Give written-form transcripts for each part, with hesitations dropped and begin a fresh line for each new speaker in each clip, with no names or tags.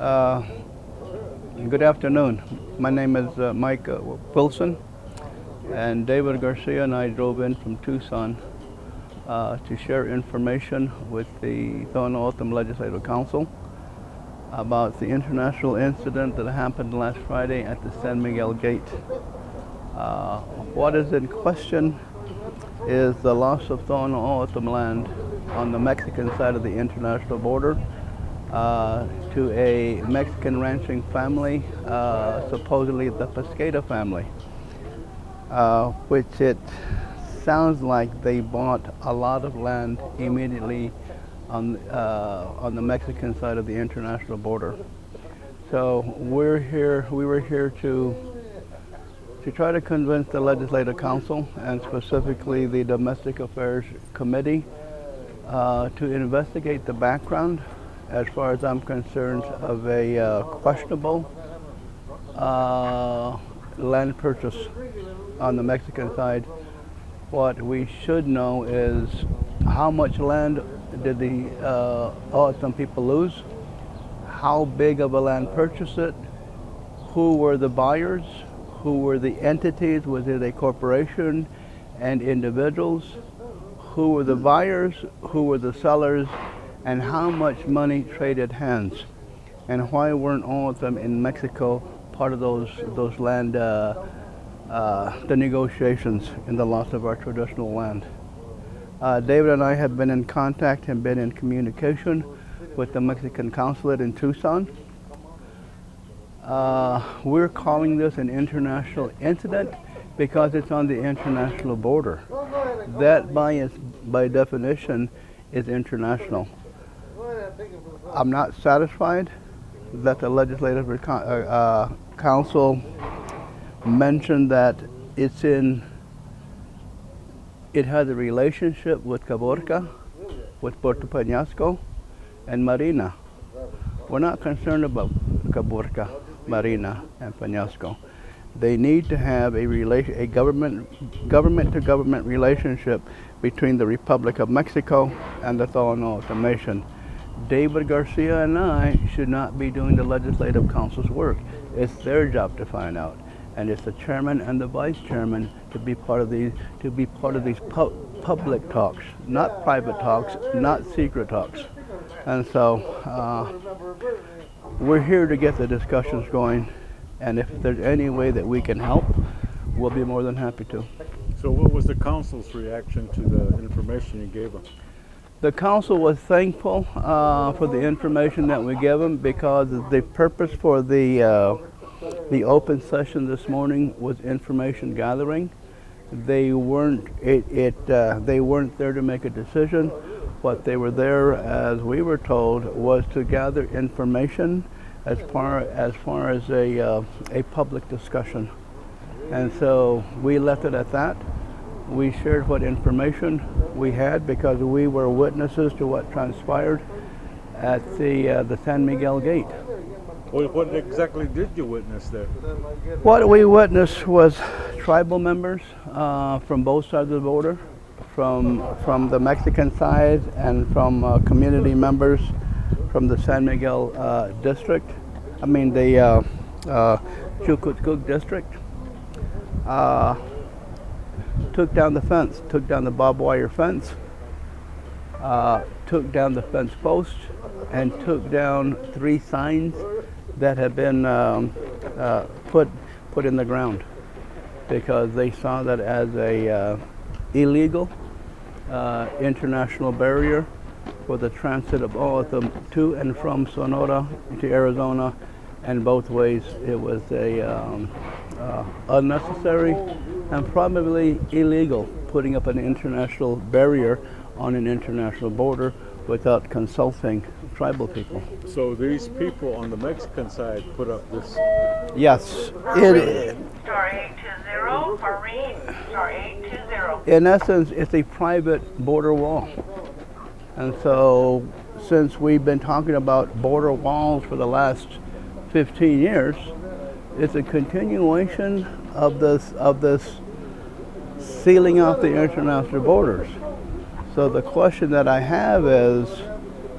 Uh, Good afternoon. My name is Mike Wilson, and David Garcia and I drove in from Tucson to share information with the Tohoo Legislative Council about the international incident that happened last Friday at the San Miguel Gate. What is in question is the loss of Tohoo land on the Mexican side of the international border to a Mexican ranching family, supposedly the Pesqueda family, which it sounds like they bought a lot of land immediately on the Mexican side of the international border. So we were here to try to convince the Legislative Council and specifically the Domestic Affairs Committee to investigate the background, as far as I'm concerned, of a questionable land purchase on the Mexican side. What we should know is how much land did the Tohoo people lose, how big of a land purchase it, who were the buyers, who were the entities, was it a corporation and individuals, who were the buyers, who were the sellers, and how much money traded hands, and why weren't all of them in Mexico part of those land, the negotiations in the loss of our traditional land. David and I have been in contact and been in communication with the Mexican consulate in Tucson. We're calling this an international incident because it's on the international border. That by definition is international. I'm not satisfied that the Legislative Council mentioned that it has a relationship with Caborca, with Puerto Peñasco, and Marina. We're not concerned about Caborca, Marina, and Peñasco. They need to have a government-to-government relationship between the Republic of Mexico and the Tohoo Nation. David Garcia and I should not be doing the Legislative Council's work. It's their job to find out, and it's the chairman and the vice chairman to be part of these public talks, not private talks, not secret talks. And so we're here to get the discussions going, and if there's any way that we can help, we'll be more than happy to.
So what was the council's reaction to the information you gave them?
The council was thankful for the information that we gave them, because the purpose for the open session this morning was information gathering. They weren't they weren't there to make a decision. What they were there, as we were told, was to gather information as far as a public discussion. And so we left it at that. We shared what information we had because we were witnesses to what transpired at the San Miguel Gate.
Well, what exactly did you witness there?
What we witnessed was tribal members from both sides of the border, from the Mexican side and from community members from the San Miguel district. I mean the Chucutzcuc district. Took down the fence, took down the barbed wire fence, took down the fence post, and took down 3 signs that had been put in the ground because they saw that as a illegal international barrier for the transit of all of them to and from Sonora to Arizona, and both ways it was a unnecessary and probably illegal putting up an international barrier on an international border without consulting tribal people.
So these people on the Mexican side put up this?
Yes.
Star 820, Marine, Star 820.
In essence, it's a private border wall. And so since we've been talking about border walls for the last 15 years, it's a continuation of this sealing off the international borders. So the question that I have is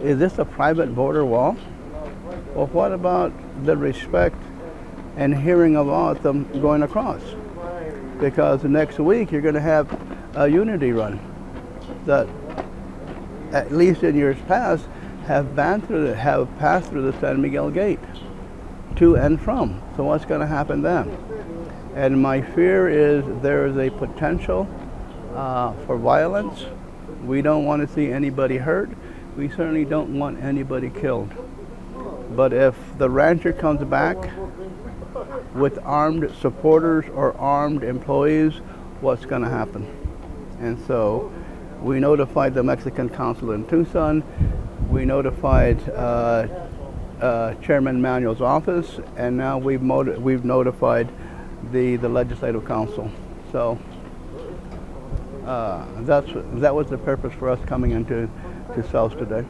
this a private border wall? Well, what about the respect and hearing of Autumn going across? Because the next week you're going to have a unity run that, at least in years past, have passed through the San Miguel Gate to and from. So what's going to happen then? And my fear is there is a potential for violence. We don't want to see anybody hurt. We certainly don't want anybody killed. But if the rancher comes back with armed supporters or armed employees, what's going to happen? And so we notified the Mexican consul in Tucson. We notified Chairman Manuel's office, and now we've notified the Legislative Council. So that was the purpose for us coming into South today.